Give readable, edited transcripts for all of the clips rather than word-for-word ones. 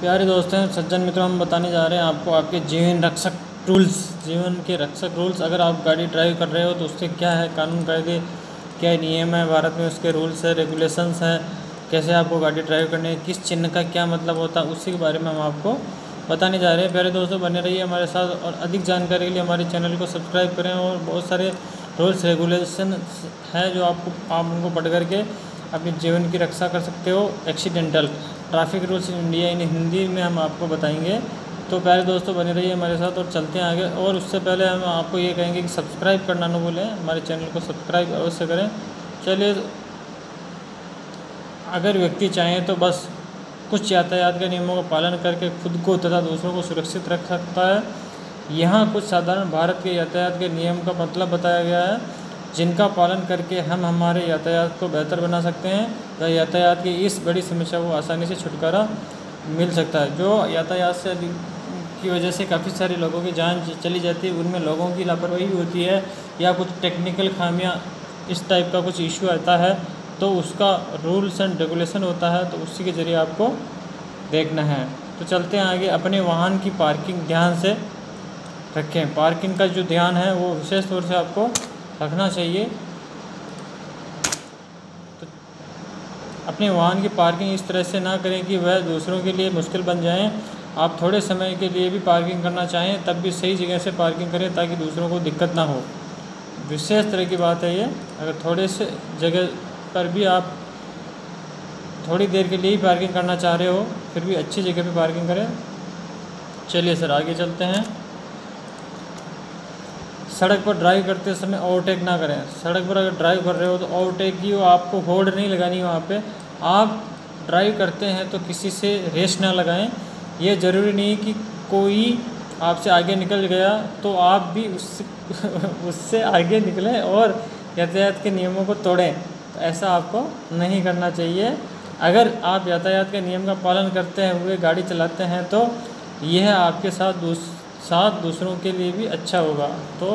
प्यारे दोस्तों, सज्जन मित्रों, हम बताने जा रहे हैं आपको आपके जीवन के रक्षक रूल्स। अगर आप गाड़ी ड्राइव कर रहे हो तो उसके क्या है कानून कायदे, क्या नियम है भारत में, उसके रूल्स है, रेगुलेशंस है, कैसे आपको गाड़ी ड्राइव करनी है, किस चिन्ह का क्या मतलब होता है, उसी के बारे में हम आपको बताने जा रहे हैं। प्यारे दोस्तों, बने रहिए हमारे साथ और अधिक जानकारी के लिए हमारे चैनल को सब्सक्राइब करें। और बहुत सारे रूल्स रेगुलेशन है जो आप उनको पढ़ करके अपने जीवन की रक्षा कर सकते हो। Accidental traffic rules in India in Hindi में हम आपको बताएंगे। तो प्यारे दोस्तों, बने रहिए हमारे साथ और चलते हैं आगे। और उससे पहले हम आपको ये कहेंगे कि सब्सक्राइब करना न भूलें, हमारे चैनल को सब्सक्राइब अवश्य करें। चलिए, अगर व्यक्ति चाहें तो बस कुछ यातायात के नियमों का पालन करके खुद को तथा दूसरों को सुरक्षित रख सकता है। यहाँ कुछ साधारण भारत के यातायात के नियम का मतलब बताया गया है, जिनका पालन करके हम हमारे यातायात को बेहतर बना सकते हैं व यातायात की इस बड़ी समस्या को आसानी से छुटकारा मिल सकता है। जो यातायात से की वजह से काफ़ी सारे लोगों की जान चली जाती है, उनमें लोगों की लापरवाही होती है या कुछ टेक्निकल खामियां इस टाइप का कुछ इशू आता है, तो उसका रूल्स एंड रेगुलेशन होता है, तो उसी के ज़रिए आपको देखना है। तो चलते हैं आगे। अपने वाहन की पार्किंग ध्यान से रखें। पार्किंग का जो ध्यान है वो विशेष तौर से आपको रखना चाहिए। तो अपने वाहन की पार्किंग इस तरह से ना करें कि वह दूसरों के लिए मुश्किल बन जाए। आप थोड़े समय के लिए भी पार्किंग करना चाहें तब भी सही जगह से पार्किंग करें ताकि दूसरों को दिक्कत ना हो। विशेष तरह की बात है ये। अगर थोड़े से जगह पर भी आप थोड़ी देर के लिए ही पार्किंग करना चाह रहे हो, फिर भी अच्छी जगह पे पार्किंग करें। चलिए सर, आगे चलते हैं। सड़क पर ड्राइव करते समय ओवरटेक ना करें। सड़क पर अगर ड्राइव कर रहे हो तो ओवरटेक की आपको होल्ड नहीं लगानी वहाँ पे। आप ड्राइव करते हैं तो किसी से रेस ना लगाएं। ये ज़रूरी नहीं कि कोई आपसे आगे निकल गया तो आप भी उससे आगे निकलें और यातायात के नियमों को तोड़ें। तो ऐसा आपको नहीं करना चाहिए। अगर आप यातायात के नियम का पालन करते हुए गाड़ी चलाते हैं तो यह आपके साथ दूसरों के लिए भी अच्छा होगा। तो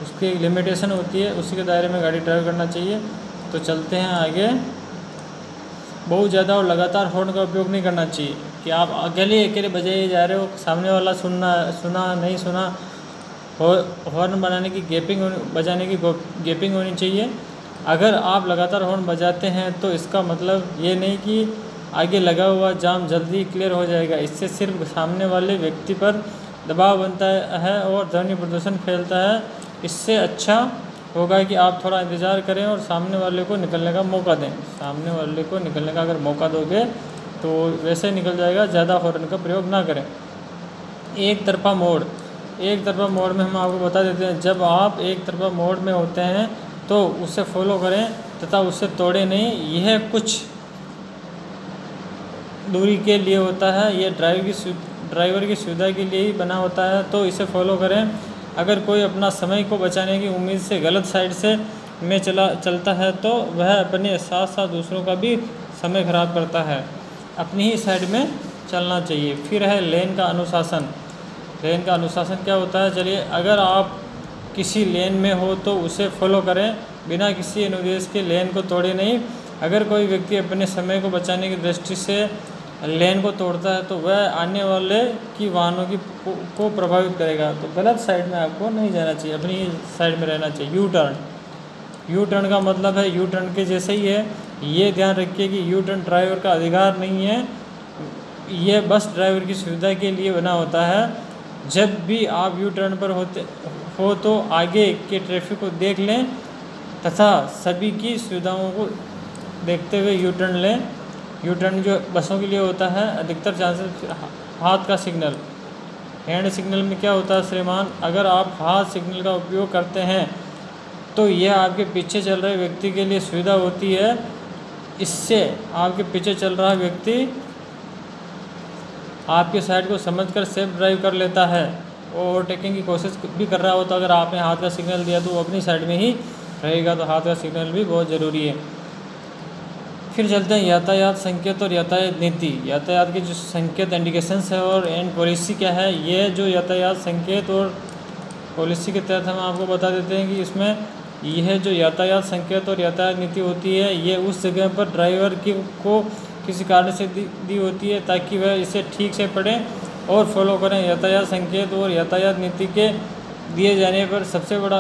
उसकी एक लिमिटेशन होती है, उसी के दायरे में गाड़ी ड्राइव करना चाहिए। तो चलते हैं आगे। बहुत ज़्यादा और लगातार हॉर्न का उपयोग नहीं करना चाहिए कि आप अकेले बजाए जा रहे हो, सामने वाला सुना नहीं सुना। हॉर्न बजाने की गैपिंग होनी चाहिए। अगर आप लगातार हॉर्न बजाते हैं तो इसका मतलब ये नहीं कि आगे लगा हुआ जाम जल्दी क्लियर हो जाएगा। इससे सिर्फ सामने वाले व्यक्ति पर दबाव बनता है और ध्वनि प्रदूषण फैलता है। इससे अच्छा होगा कि आप थोड़ा इंतज़ार करें और सामने वाले को निकलने का मौका दें। सामने वाले को निकलने का अगर मौका दोगे तो वैसे ही निकल जाएगा। ज़्यादा हॉर्न का प्रयोग ना करें। एक तरफा मोड़ में हम आपको बता देते हैं, जब आप एक तरफा मोड़ में होते हैं तो उसे फॉलो करें तथा उसे तोड़ें नहीं। यह कुछ दूरी के लिए होता है, यह ड्राइवर की सुविधा के लिए ही बना होता है, तो इसे फॉलो करें। अगर कोई अपना समय को बचाने की उम्मीद से गलत साइड से चलता है तो वह अपने साथ साथ दूसरों का भी समय खराब करता है। अपनी ही साइड में चलना चाहिए। फिर है लेन का अनुशासन। लेन का अनुशासन क्या होता है? चलिए, अगर आप किसी लेन में हो तो उसे फॉलो करें, बिना किसी अनुदेश के लेन को तोड़े नहीं। अगर कोई व्यक्ति अपने समय को बचाने की दृष्टि से लेन को तोड़ता है तो वह आने वाले की वाहनों को प्रभावित करेगा। तो गलत साइड में आपको नहीं जाना चाहिए, अपनी साइड में रहना चाहिए। यू टर्न का मतलब है यू टर्न के जैसे ही है। ये ध्यान रखिए कि यू टर्न ड्राइवर का अधिकार नहीं है, यह बस ड्राइवर की सुविधा के लिए बना होता है। जब भी आप यू टर्न पर हो तो आगे के ट्रैफिक को देख लें तथा सभी की सुविधाओं को देखते हुए यू टर्न लें। यू टर्न जो बसों के लिए होता है, अधिकतर चांसेस हाथ का सिग्नल, हैंड सिग्नल में क्या होता है श्रीमान, अगर आप हाथ सिग्नल का उपयोग करते हैं तो यह आपके पीछे चल रहे व्यक्ति के लिए सुविधा होती है। इससे आपके पीछे चल रहा व्यक्ति आपके साइड को समझकर सेफ ड्राइव कर लेता है। वो ओवरटेकिंग की कोशिश भी कर रहा होता, अगर आपने हाथ का सिग्नल दिया तो वो अपनी साइड में ही रहेगा। तो हाथ का सिग्नल भी बहुत ज़रूरी है। फिर चलते हैं यातायात संकेत और यातायात नीति। यातायात के जो संकेत इंडिकेशंस है और एंड पॉलिसी क्या है, ये जो यातायात संकेत और पॉलिसी के तहत हम आपको बता देते हैं कि इसमें यह जो यातायात संकेत और यातायात नीति होती है, ये उस जगह पर ड्राइवर को किसी कारण से दी होती है ताकि वह इसे ठीक से पढ़ें और फॉलो करें। यातायात संकेत और यातायात नीति के दिए जाने पर सबसे बड़ा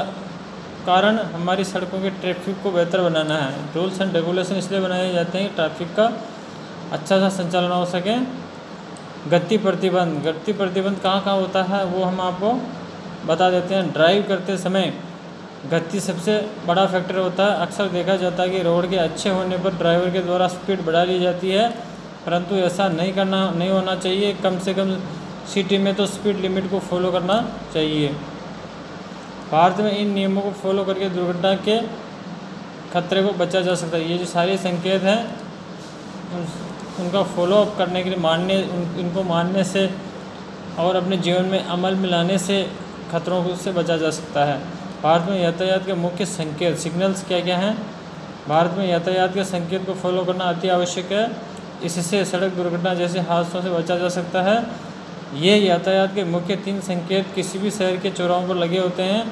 कारण हमारी सड़कों के ट्रैफिक को बेहतर बनाना है। रूल्स एंड रेगुलेशन इसलिए बनाए जाते हैं कि ट्रैफिक का अच्छा सा संचालन हो सके। गति प्रतिबंध कहाँ कहाँ होता है वो हम आपको बता देते हैं। ड्राइव करते समय गति सबसे बड़ा फैक्टर होता है। अक्सर देखा जाता है कि रोड के अच्छे होने पर ड्राइवर के द्वारा स्पीड बढ़ा ली जाती है, परंतु ऐसा नहीं होना चाहिए। कम से कम सिटी में तो स्पीड लिमिट को फॉलो करना चाहिए। भारत में इन नियमों को फॉलो करके दुर्घटना के खतरे को बचा जा सकता है। ये जो सारे संकेत हैं उनका फॉलोअप करने के लिए इनको मानने से और अपने जीवन में अमल में लाने से खतरों से बचा जा सकता है। भारत में यातायात के मुख्य संकेत सिग्नल्स क्या क्या हैं? भारत में यातायात के संकेत को फॉलो करना अति आवश्यक है। इससे सड़क दुर्घटना जैसे हादसों से बचा जा सकता है। ये यातायात के मुख्य 3 संकेत किसी भी शहर के चौराहों पर लगे होते हैं।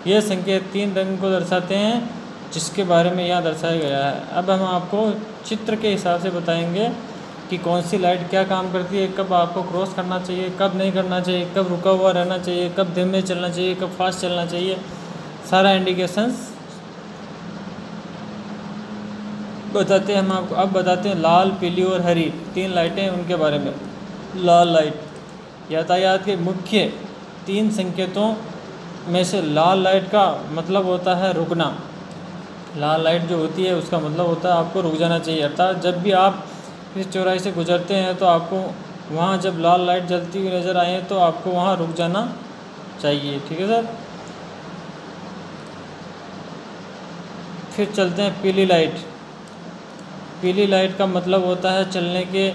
ये संकेत 3 रंग को दर्शाते हैं जिसके बारे में यहाँ दर्शाया गया है। अब हम आपको चित्र के हिसाब से बताएंगे कि कौन सी लाइट क्या काम करती है, कब आपको क्रॉस करना चाहिए, कब नहीं करना चाहिए, कब रुका हुआ रहना चाहिए, कब धीमे चलना चाहिए, कब फास्ट चलना चाहिए। सारा इंडिकेशंस बताते हैं हम आपको। अब बताते हैं लाल, पीली और हरी 3 लाइटें, उनके बारे में। लाल लाइट यातायात के मुख्य 3 संकेतों में से लाल लाइट का मतलब होता है रुकना। लाल लाइट जो होती है उसका मतलब होता है आपको रुक जाना चाहिए। अर्थात जब भी आप इस चौराहे से गुजरते हैं तो आपको वहाँ जब लाल लाइट जलती हुई नज़र आए तो आपको वहाँ रुक जाना चाहिए। ठीक है सर। फिर चलते हैं पीली लाइट। पीली लाइट का मतलब होता है चलने के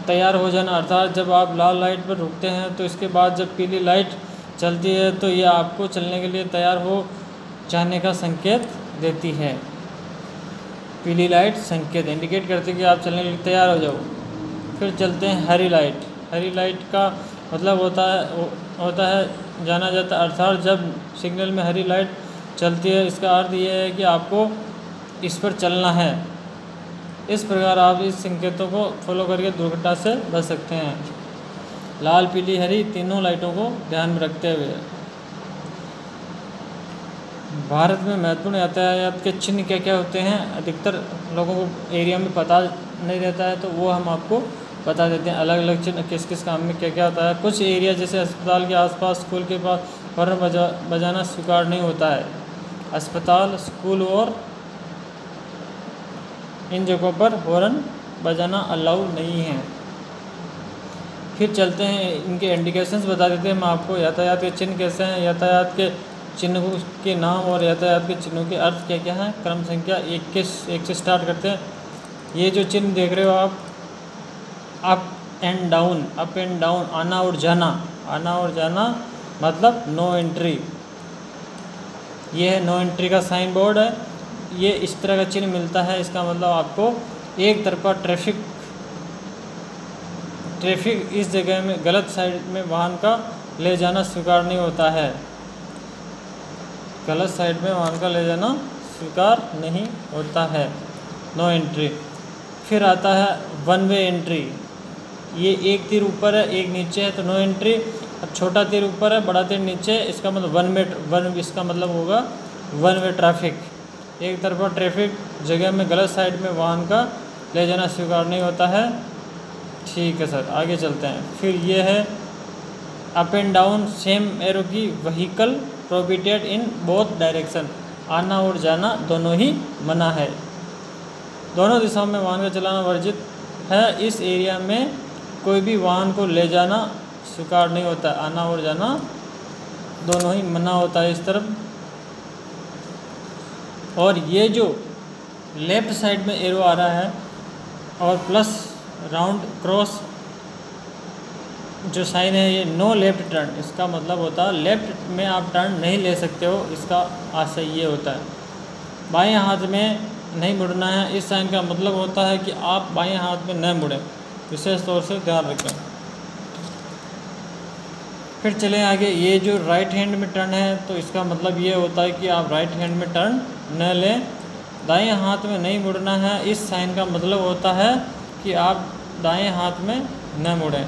तैयार हो जाना। अर्थात जब आप लाल लाइट पर रुकते हैं तो इसके बाद जब पीली लाइट चलती है तो यह आपको चलने के लिए तैयार हो जाने का संकेत देती है। पीली लाइट संकेत इंडिकेट करती है कि आप चलने के लिए तैयार हो जाओ। फिर चलते हैं हरी लाइट। हरी लाइट का मतलब होता है जाना जाता। अर्थात जब सिग्नल में हरी लाइट चलती है इसका अर्थ ये है कि आपको इस पर चलना है। इस प्रकार आप इस संकेतों को फॉलो करके दुर्घटना से बच सकते हैं। लाल, पीली, हरी तीनों लाइटों को ध्यान में रखते हुए। भारत में महत्वपूर्ण यातायात के चिन्ह क्या क्या होते हैं? अधिकतर लोगों को एरिया में पता नहीं रहता है तो वो हम आपको बता देते हैं। अलग अलग चिन्ह किस किस काम में क्या क्या होता है। कुछ एरिया जैसे अस्पताल के आसपास, स्कूल के पास हॉर्न बजाना स्वीकार नहीं होता है। अस्पताल, स्कूल और इन जगहों पर हॉर्न बजाना अलाउ नहीं है। फिर चलते हैं इनके इंडिकेशंस बता देते हैं हम आपको। यातायात के चिन्ह कैसे हैं? यातायात के चिन्हों के नाम और यातायात के चिन्हों के अर्थ क्या क्या हैं? क्रम संख्या 1 से स्टार्ट करते हैं। ये जो चिन्ह देख रहे हो आप, अप एंड डाउन, आना और जाना मतलब नो एंट्री। ये है नो एंट्री का साइन बोर्ड है। ये इस तरह का चिन्ह मिलता है, इसका मतलब आपको एक तरफा ट्रैफिक इस जगह में गलत साइड में वाहन का ले जाना स्वीकार नहीं होता है। गलत साइड में वाहन का ले जाना स्वीकार नहीं होता है, नो एंट्री। फिर आता है वन वे एंट्री। ये एक तीर ऊपर है एक नीचे है तो नो एंट्री। अब छोटा तीर ऊपर है बड़ा तीर नीचे है, इसका मतलब इसका मतलब होगा वन वे ट्रैफिक। एक तरफा ट्रैफिक जगह में गलत साइड में वाहन का ले जाना स्वीकार नहीं होता है। ठीक है सर, आगे चलते हैं। फिर ये है up and down same arrow की vehicle prohibited in both direction. आना और जाना दोनों ही मना है, दोनों दिशाओं में वाहन का चलाना वर्जित है। इस एरिया में कोई भी वाहन को ले जाना स्वीकार नहीं होता। आना और जाना दोनों ही मना होता है इस तरफ। और ये जो लेफ़्ट साइड में एरो आ रहा है और प्लस राउंड क्रॉस जो साइन है, ये नो लेफ़्ट टर्न, इसका मतलब होता है लेफ़्ट में आप टर्न नहीं ले सकते हो। इसका आशय ये होता है बाएं हाथ में नहीं मुड़ना है। इस साइन का मतलब होता है कि आप बाएं हाथ में न मुड़ें, विशेष तौर से ध्यान रखें। फिर चलें आगे। ये जो राइट हैंड में टर्न है तो इसका मतलब ये होता है कि आप राइट हैंड में टर्न न लें। दाएं हाथ में नहीं मुड़ना है, इस साइन का मतलब होता है कि आप दाएं हाथ में न मुड़ें,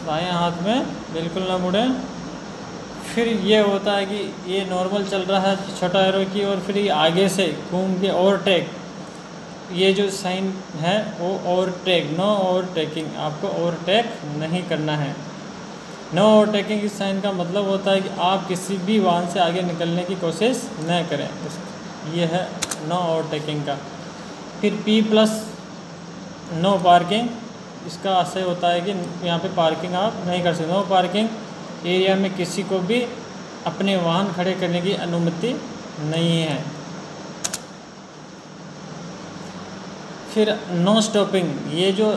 दाएं हाथ में बिल्कुल न मुड़ें। फिर ये होता है कि ये नॉर्मल चल रहा है छोटा एरो की, और फिर ये आगे से घूम के ओवरटेक, ये जो साइन है वो ओवरटेक, नो ओवरटेकिंग, आपको ओवरटेक नहीं करना है। नो ओवरटेकिंग इस साइन का मतलब होता है कि आप किसी भी वाहन से आगे निकलने की कोशिश न करें, ये है नो ओवरटेकिंग का। फिर P+ नो पार्किंग, इसका आशय होता है कि यहाँ पे पार्किंग आप नहीं कर सकते। नो पार्किंग एरिया में किसी को भी अपने वाहन खड़े करने की अनुमति नहीं है। फिर नो स्टॉपिंग, ये जो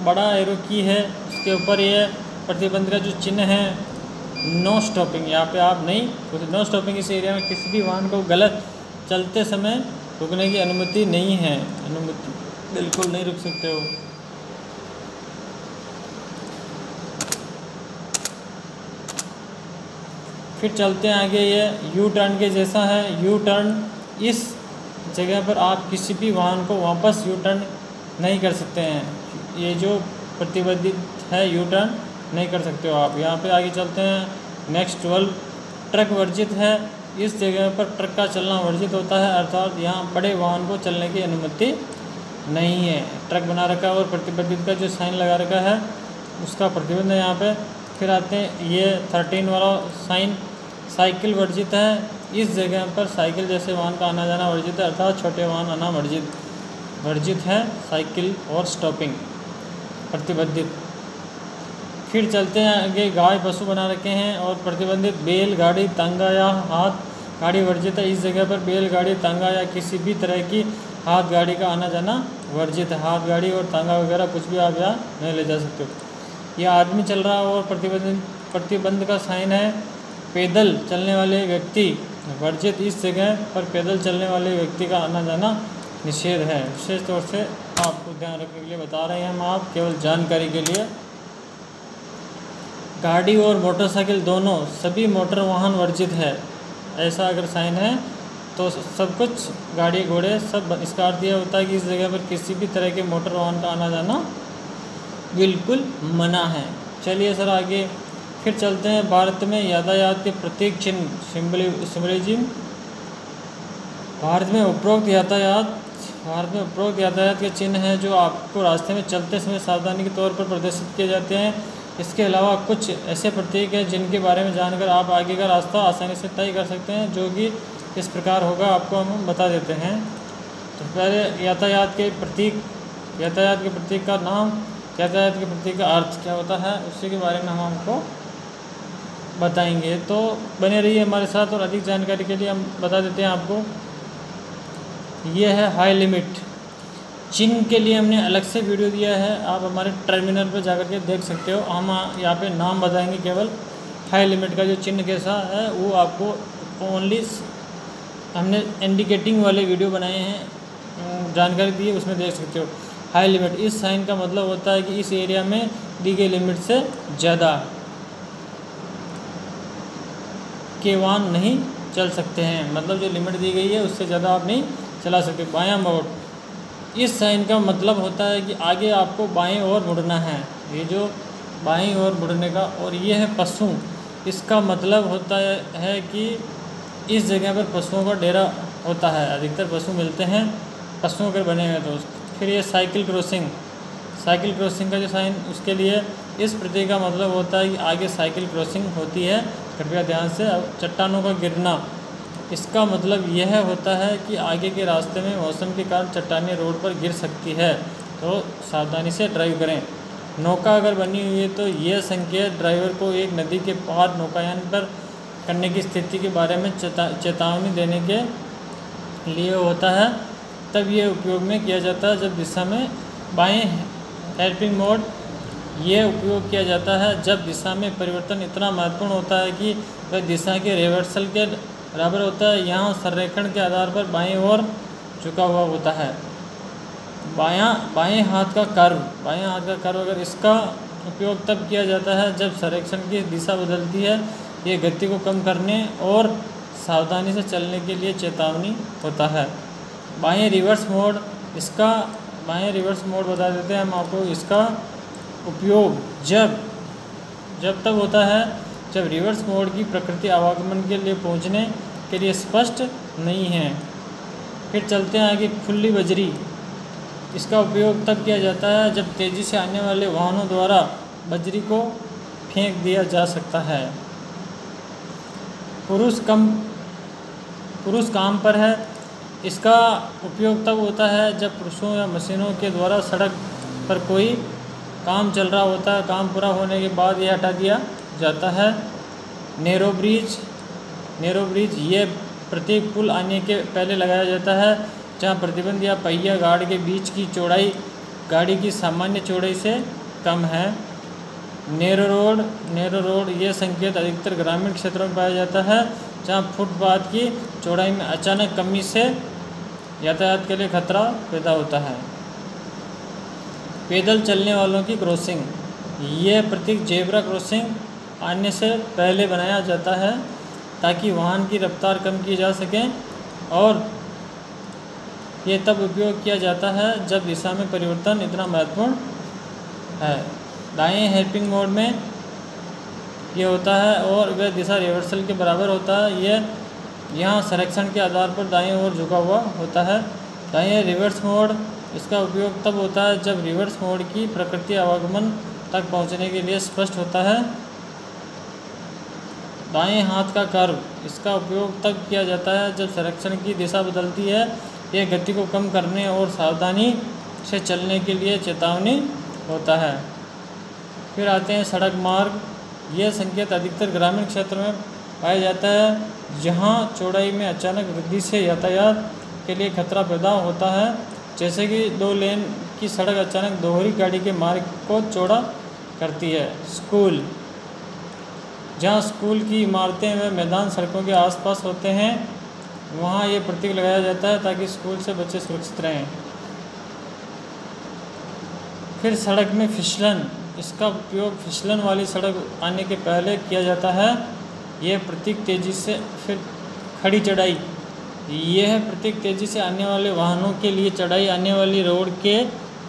बड़ा एरो की है उसके ऊपर ये प्रतिबंध का जो चिन्ह है नो स्टॉपिंग, यहाँ पे आप नहीं, नो स्टॉपिंग इस एरिया में किसी भी वाहन को गलत चलते समय रुकने की अनुमति नहीं है, अनुमति बिल्कुल नहीं रुक सकते हो। फिर चलते हैं आगे, ये यू टर्न के जैसा है। यू टर्न, इस जगह पर आप किसी भी वाहन को वापस यू टर्न नहीं कर सकते हैं, ये जो प्रतिबंधित है यू टर्न नहीं कर सकते हो आप। यहाँ पे आगे चलते हैं नेक्स्ट 12, ट्रक वर्जित है। इस जगह पर ट्रक का चलना वर्जित होता है, अर्थात यहाँ बड़े वाहन को चलने की अनुमति नहीं है। ट्रक बना रखा है और प्रतिबंधित का जो साइन लगा रखा है उसका प्रतिबंध है यहाँ पे। फिर आते हैं ये 13 वाला साइन, साइकिल वर्जित है। इस जगह पर साइकिल जैसे वाहन का आना जाना वर्जित है, अर्थात छोटे वाहन आना वर्जित है। साइकिल और स्टॉपिंग प्रतिबंधित। फिर चलते हैं आगे, गाय पशु बना रखे हैं और प्रतिबंधित। बैल गाड़ी, तांगा या हाथ गाड़ी वर्जित है। इस जगह पर बैल गाड़ी, तांगा या किसी भी तरह की हाथ गाड़ी का आना जाना वर्जित है। हाथ गाड़ी और तांगा वगैरह कुछ भी आप यहाँ नहीं ले जा सकते हो। यह आदमी चल रहा है और प्रतिबंध का साइन है। पैदल चलने वाले व्यक्ति वर्जित, इस जगह पर पैदल चलने वाले व्यक्ति का आना जाना निषेध है। विशेष तौर से आपको ध्यान रखने के लिए बता रहे हैं हम, आप केवल जानकारी के लिए। गाड़ी और मोटरसाइकिल दोनों, सभी मोटर वाहन वर्जित है। ऐसा अगर साइन है तो सब कुछ, गाड़ी घोड़े सब, इसका अर्थ यह होता है कि इस जगह पर किसी भी तरह के मोटर वाहन का आना जाना बिल्कुल मना है। चलिए सर आगे फिर चलते हैं। भारत में यातायात के प्रतीक चिन्ह, सिंबलिज्म। भारत में उपरोक्त यातायात के चिन्ह हैं जो आपको रास्ते में चलते समय सावधानी के तौर पर प्रदर्शित किए जाते हैं। इसके अलावा कुछ ऐसे प्रतीक हैं जिनके बारे में जानकर आप आगे का रास्ता आसानी से तय कर सकते हैं, जो कि इस प्रकार होगा, आपको हम बता देते हैं। तो पहले यातायात के प्रतीक का नाम, यातायात के प्रतीक का अर्थ क्या होता है, उसी के बारे में हम आपको बताएंगे। तो बने रहिए हमारे साथ, और अधिक जानकारी के लिए हम बता देते हैं आपको। ये है हाई लिमिट चिन्ह के लिए हमने अलग से वीडियो दिया है, आप हमारे टर्मिनल पर जाकर के देख सकते हो। हम यहाँ पे नाम बताएंगे केवल। हाई लिमिट का जो चिन्ह कैसा है वो आपको ओनली हमने इंडिकेटिंग वाले वीडियो बनाए हैं, जानकारी दी है, उसमें देख सकते हो। हाई लिमिट, इस साइन का मतलब होता है कि इस एरिया में दी गई लिमिट से ज़्यादा के वाहन नहीं चल सकते हैं, मतलब जो लिमिट दी गई है उससे ज़्यादा आप नहीं चला सकते। बायां मोड़, इस साइन का मतलब होता है कि आगे आपको बाएं ओर मुड़ना है, ये जो बाएं ओर मुड़ने का। और ये है पशु, इसका मतलब होता है कि इस जगह पर पशुओं का डेरा होता है, अधिकतर पशु मिलते हैं पशुओं के बने हुए दोस्त। फिर ये साइकिल क्रॉसिंग का जो साइन, उसके लिए इस प्रतीक का मतलब होता है कि आगे साइकिल क्रॉसिंग होती है, कृपया ध्यान से। अब चट्टानों का गिरना, इसका मतलब यह होता है कि आगे के रास्ते में मौसम के कारण चट्टानें रोड पर गिर सकती है, तो सावधानी से ड्राइव करें। नौका अगर बनी हुई है तो यह संकेत ड्राइवर को एक नदी के पार नौकायन पर करने की स्थिति के बारे में चेतावनी देने के लिए होता है। तब ये उपयोग में किया जाता है जब दिशा में बाएं हेल्पिंग मोड, ये उपयोग किया जाता है जब दिशा में परिवर्तन इतना महत्वपूर्ण होता है कि वह दिशा के रिवर्सल के बराबर होता है। यहाँ संरेखण के आधार पर बाएं ओर झुका हुआ होता है। बाएं हाथ का कर्व, अगर इसका उपयोग तब किया जाता है जब संरेखण की दिशा बदलती है, ये गति को कम करने और सावधानी से चलने के लिए चेतावनी होता है। बाएं रिवर्स मोड, इसका बाएं रिवर्स मोड बता देते हैं हम आपको। इसका उपयोग जब तक होता है जब रिवर्स मोड की प्रकृति आवागमन के लिए पहुंचने के लिए स्पष्ट नहीं है। फिर चलते हैं आगे, खुली बजरी। इसका उपयोग तब किया जाता है जब तेज़ी से आने वाले वाहनों द्वारा बजरी को फेंक दिया जा सकता है। पुरुष काम पर है। इसका उपयोग तब होता है जब पुरुषों या मशीनों के द्वारा सड़क पर कोई काम चल रहा होता है, काम पूरा होने के बाद यह हटा दिया जाता है। नैरो ब्रिज ये प्रत्येक पुल आने के पहले लगाया जाता है जहां प्रतिबंध या पहिया गार्ड के बीच की चौड़ाई गाड़ी की सामान्य चौड़ाई से कम है। नैरो रोड ये संकेत अधिकतर ग्रामीण क्षेत्रों में पाया जाता है जहां फुटपाथ की चौड़ाई में अचानक कमी से यातायात के लिए खतरा पैदा होता है। पैदल चलने वालों की क्रॉसिंग, यह प्रतीक जेब्रा क्रॉसिंग आने से पहले बनाया जाता है ताकि वाहन की रफ्तार कम की जा सके, और ये तब उपयोग किया जाता है जब दिशा में परिवर्तन इतना महत्वपूर्ण है। दाएं हेल्पिंग मोड में ये होता है और वह दिशा रिवर्सल के बराबर होता है। यह यहाँ संरक्षण के आधार पर दाएं ओर झुका हुआ होता है। दाएं रिवर्स मोड, इसका उपयोग तब होता है जब रिवर्स मोड की प्रकृति आवागमन तक पहुँचने के लिए स्पष्ट होता है। दाएं हाथ का कर्व, इसका उपयोग तब किया जाता है जब संरक्षण की दिशा बदलती है। यह गति को कम करने और सावधानी से चलने के लिए चेतावनी होता है। फिर आते हैं सड़क मार्ग। यह संकेत अधिकतर ग्रामीण क्षेत्र में पाया जाता है जहां चौड़ाई में अचानक वृद्धि से यातायात के लिए खतरा पैदा होता है, जैसे कि 2 लेन की सड़क अचानक दोहरी गाड़ी के मार्ग को चौड़ा करती है। स्कूल, जहां स्कूल की इमारतें व मैदान सड़कों के आसपास होते हैं वहां ये प्रतीक लगाया जाता है ताकि स्कूल से बच्चे सुरक्षित रहें। फिर सड़क में फिसलन, इसका उपयोग फिसलन वाली सड़क आने के पहले किया जाता है। यह प्रतीक तेज़ी से, फिर खड़ी चढ़ाई, यह प्रतीक तेज़ी से आने वाले वाहनों के लिए चढ़ाई आने वाली रोड के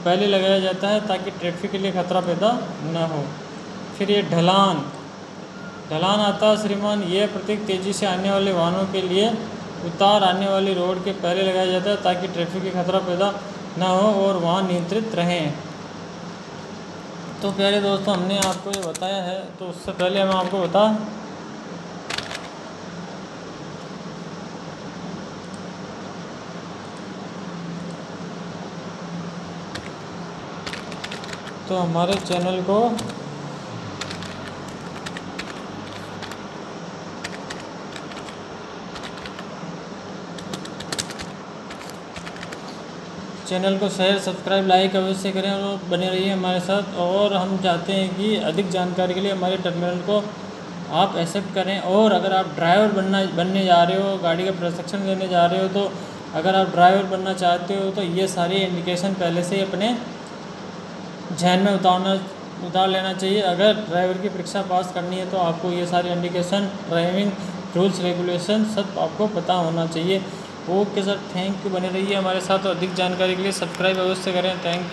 पहले लगाया जाता है ताकि ट्रैफिक के लिए खतरा पैदा न हो। फिर ये ढलान आता है श्रीमान, यह प्रतीक तेज़ी से आने वाले वाहनों के लिए उतार आने वाली रोड के पहले लगाया जाता है ताकि ट्रैफिक की खतरा पैदा ना हो और वाहन नियंत्रित रहें। तो प्यारे दोस्तों, हमने आपको ये बताया है, तो उससे पहले हम आपको तो हमारे चैनल को शेयर, सब्सक्राइब, लाइक अवश्य करें और बने रहिए हमारे साथ। और हम चाहते हैं कि अधिक जानकारी के लिए हमारे टर्मिनल को आप एक्सेप्ट करें। और अगर आप ड्राइवर बनने जा रहे हो, गाड़ी का प्रशिक्षण लेने जा रहे हो, तो अगर आप ड्राइवर बनना चाहते हो तो ये सारी इंडिकेशन पहले से ही अपने जहन में उतार लेना चाहिए। अगर ड्राइवर की परीक्षा पास करनी है तो आपको ये सारी इंडिकेशन, ड्राइविंग रूल्स रेगुलेशन सब आपको पता होना चाहिए। Okay sir, thank you. बने रहिए हमारे साथ और अधिक जानकारी के लिए सब्सक्राइब अवश्य करें। Thank you.